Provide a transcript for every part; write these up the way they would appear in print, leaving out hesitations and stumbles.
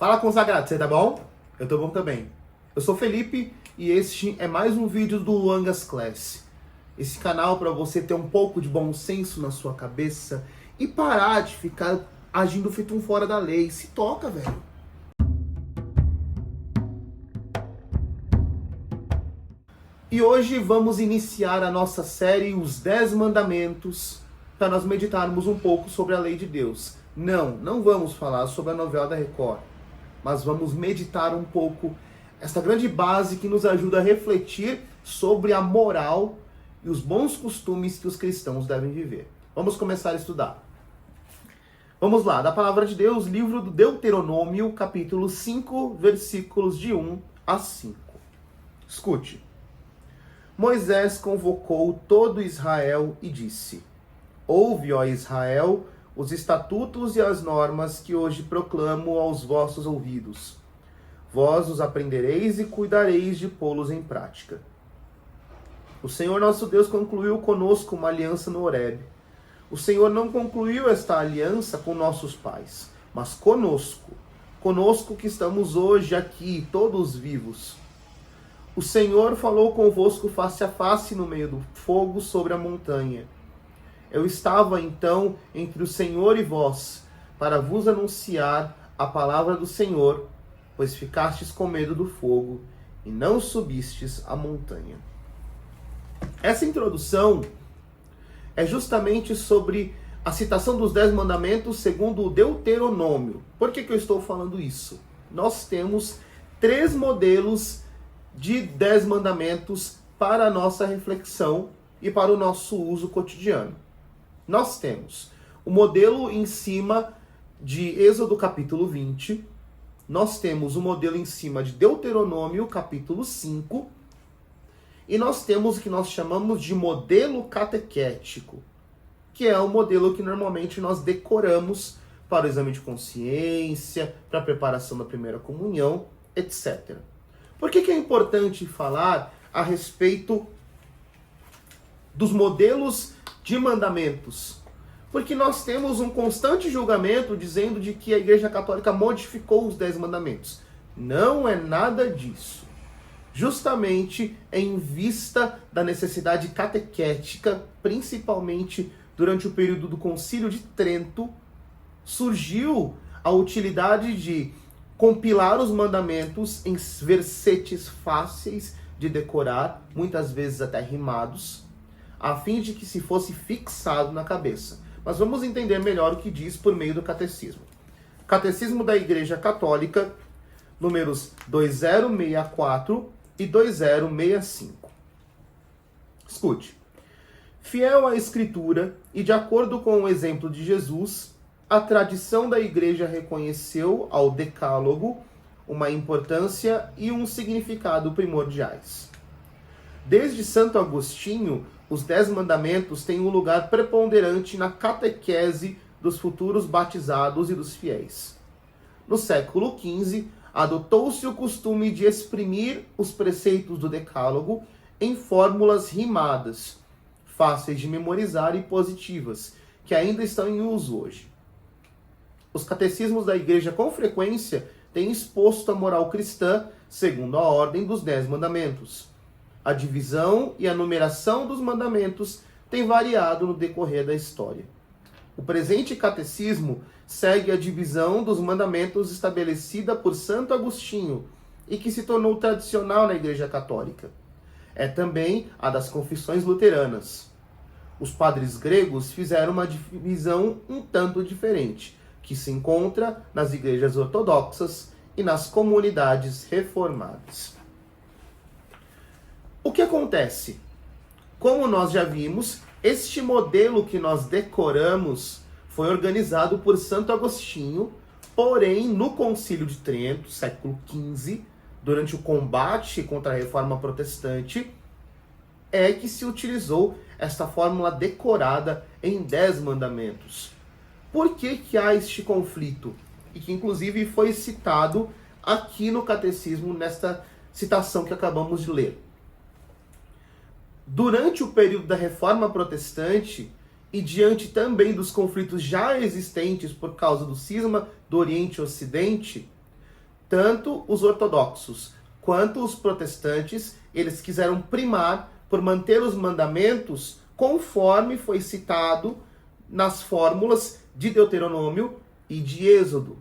Fala consagrado, você tá bom? Eu tô bom também. Eu sou Felipe e este é mais um vídeo do Luangas Class. Esse canal para você ter um pouco de bom senso na sua cabeça e parar de ficar agindo feito um fora da lei. Se toca, velho. E hoje vamos iniciar a nossa série Os 10 Mandamentos para nós meditarmos um pouco sobre a lei de Deus. Não vamos falar sobre a novela da Record, mas vamos meditar um pouco essa grande base que nos ajuda a refletir sobre a moral e os bons costumes que os cristãos devem viver. Vamos começar a estudar. Vamos lá, da palavra de Deus, livro do Deuteronômio, capítulo 5, versículos de 1 a 5. Escute. Moisés convocou todo Israel e disse: Ouve, ó Israel, os estatutos e as normas que hoje proclamo aos vossos ouvidos. Vós os aprendereis e cuidareis de pô-los em prática. O Senhor nosso Deus concluiu conosco uma aliança no Horebe. O Senhor não concluiu esta aliança com nossos pais, mas conosco que estamos hoje aqui, todos vivos. O Senhor falou convosco face a face no meio do fogo sobre a montanha. Eu estava então entre o Senhor e vós, para vos anunciar a palavra do Senhor, pois ficastes com medo do fogo e não subistes a montanha. Essa introdução é justamente sobre a citação dos 10 mandamentos segundo o Deuteronômio. Por que eu estou falando isso? Nós temos 3 modelos de 10 mandamentos para a nossa reflexão e para o nosso uso cotidiano. Nós temos o modelo em cima de Êxodo capítulo 20, nós temos o modelo em cima de Deuteronômio capítulo 5, e nós temos o que nós chamamos de modelo catequético, que é o modelo que normalmente nós decoramos para o exame de consciência, para a preparação da primeira comunhão, etc. Por que é importante falar a respeito dos modelos de mandamentos? Porque nós temos um constante julgamento dizendo de que a Igreja Católica modificou os 10 mandamentos. Não é nada disso. Justamente em vista da necessidade catequética, principalmente durante o período do Concílio de Trento, surgiu a utilidade de compilar os mandamentos em versetes fáceis de decorar, muitas vezes até rimados, a fim de que se fosse fixado na cabeça. Mas vamos entender melhor o que diz por meio do catecismo. Catecismo da Igreja Católica, números 2064 e 2065. Escute. Fiel à Escritura e de acordo com o exemplo de Jesus, a tradição da Igreja reconheceu ao Decálogo uma importância e um significado primordiais. Desde Santo Agostinho, os 10 mandamentos têm um lugar preponderante na catequese dos futuros batizados e dos fiéis. No século XV, adotou-se o costume de exprimir os preceitos do Decálogo em fórmulas rimadas, fáceis de memorizar e positivas, que ainda estão em uso hoje. Os catecismos da Igreja com frequência têm exposto a moral cristã segundo a ordem dos 10 mandamentos. A divisão e a numeração dos mandamentos têm variado no decorrer da história. O presente catecismo segue a divisão dos mandamentos estabelecida por Santo Agostinho e que se tornou tradicional na Igreja Católica. É também a das confissões luteranas. Os padres gregos fizeram uma divisão um tanto diferente, que se encontra nas igrejas ortodoxas e nas comunidades reformadas. O que acontece? Como nós já vimos, este modelo que nós decoramos foi organizado por Santo Agostinho, porém no Concílio de Trento, século XV, durante o combate contra a Reforma Protestante, é que se utilizou esta fórmula decorada em 10 mandamentos. Por que há este conflito? E que inclusive foi citado aqui no Catecismo, nesta citação que acabamos de ler. Durante o período da Reforma Protestante, e diante também dos conflitos já existentes por causa do cisma do Oriente e Ocidente, Tanto os ortodoxos quanto os protestantes, eles quiseram primar por manter os mandamentos conforme foi citado nas fórmulas de Deuteronômio e de Êxodo.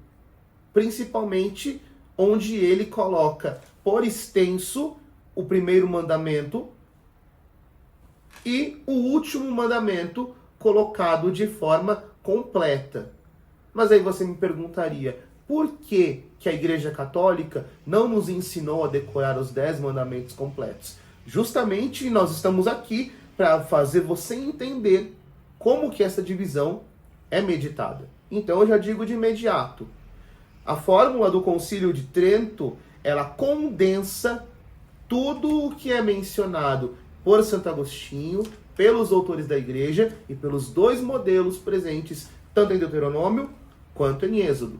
Principalmente onde ele coloca por extenso o primeiro mandamento e o último mandamento colocado de forma completa. Mas aí você me perguntaria, por que a Igreja Católica não nos ensinou a decorar os 10 mandamentos completos? Justamente nós estamos aqui para fazer você entender como que essa divisão é meditada. Então eu já digo de imediato, a fórmula do Concílio de Trento, ela condensa tudo o que é mencionado por Santo Agostinho, pelos autores da Igreja e pelos dois modelos presentes, tanto em Deuteronômio quanto em Êxodo.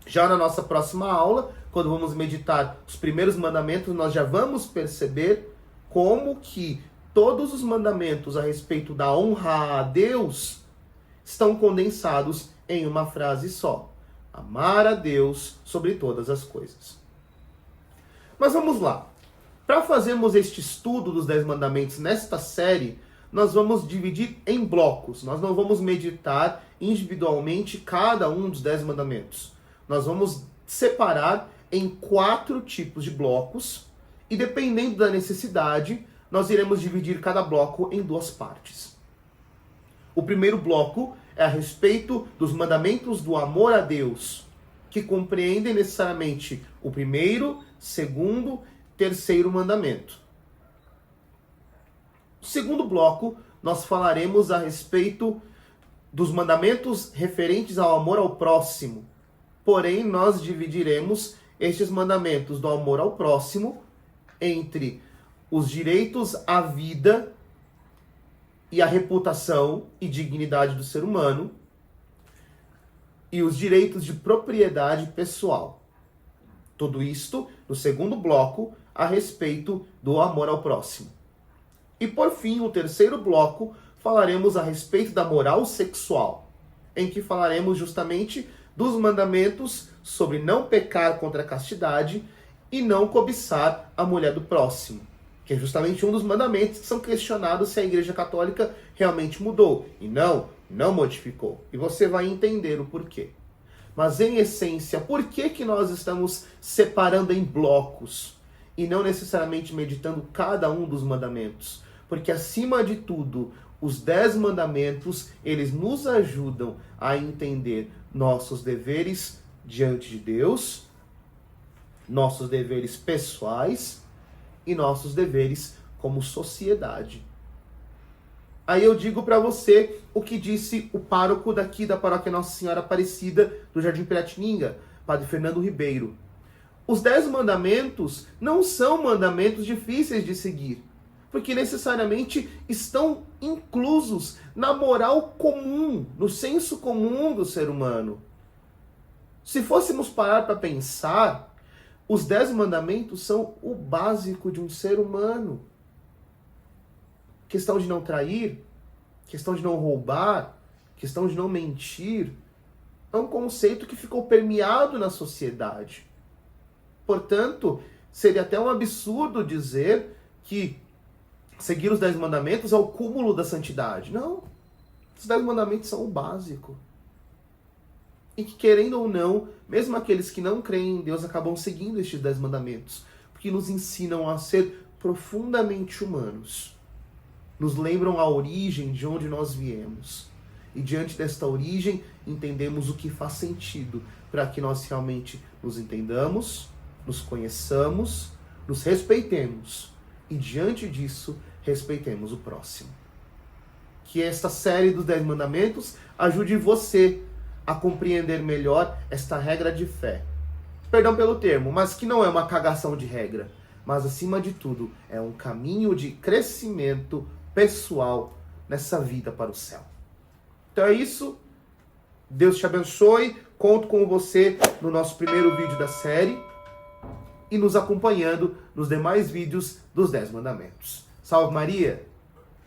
Já na nossa próxima aula, quando vamos meditar os primeiros mandamentos, nós já vamos perceber como que todos os mandamentos a respeito da honra a Deus estão condensados em uma frase só: amar a Deus sobre todas as coisas. Mas vamos lá. Para fazermos este estudo dos 10 mandamentos nesta série, nós vamos dividir em blocos. Nós não vamos meditar individualmente cada um dos 10 mandamentos. Nós vamos separar em 4 tipos de blocos e, dependendo da necessidade, nós iremos dividir cada bloco em 2 partes. O primeiro bloco é a respeito dos mandamentos do amor a Deus, que compreendem necessariamente o primeiro, segundo, terceiro mandamento. No segundo bloco, nós falaremos a respeito dos mandamentos referentes ao amor ao próximo. Porém, nós dividiremos estes mandamentos do amor ao próximo entre os direitos à vida e à reputação e dignidade do ser humano e os direitos de propriedade pessoal. Tudo isto no segundo bloco a respeito do amor ao próximo. E por fim, o terceiro bloco, falaremos a respeito da moral sexual, em que falaremos justamente dos mandamentos sobre não pecar contra a castidade e não cobiçar a mulher do próximo, que é justamente um dos mandamentos que são questionados se a Igreja Católica realmente mudou. E não modificou. E você vai entender o porquê. Mas em essência, por que nós estamos separando em blocos e não necessariamente meditando cada um dos mandamentos? Porque acima de tudo, os 10 mandamentos, eles nos ajudam a entender nossos deveres diante de Deus, nossos deveres pessoais e nossos deveres como sociedade. Aí eu digo para você o que disse o pároco daqui da paróquia Nossa Senhora Aparecida do Jardim Piratininga, Padre Fernando Ribeiro. Os 10 mandamentos não são mandamentos difíceis de seguir, porque necessariamente estão inclusos na moral comum, no senso comum do ser humano. Se fôssemos parar para pensar, os 10 mandamentos são o básico de um ser humano. Questão de não trair, questão de não roubar, questão de não mentir, é um conceito que ficou permeado na sociedade. Portanto, seria até um absurdo dizer que seguir os 10 mandamentos é o cúmulo da santidade. Não. Os 10 mandamentos são o básico. E que, querendo ou não, mesmo aqueles que não creem em Deus acabam seguindo estes 10 mandamentos, porque nos ensinam a ser profundamente humanos. Nos lembram a origem de onde nós viemos. E diante desta origem, entendemos o que faz sentido para que nós realmente nos entendamos, nos conheçamos, nos respeitemos. E diante disso, respeitemos o próximo. Que esta série dos 10 mandamentos ajude você a compreender melhor esta regra de fé. Perdão pelo termo, mas que não é uma cagação de regra, mas acima de tudo é um caminho de crescimento pessoal nessa vida para o céu. Então é isso. Deus te abençoe. Conto com você no nosso primeiro vídeo da série e nos acompanhando nos demais vídeos dos 10 mandamentos. Salve Maria!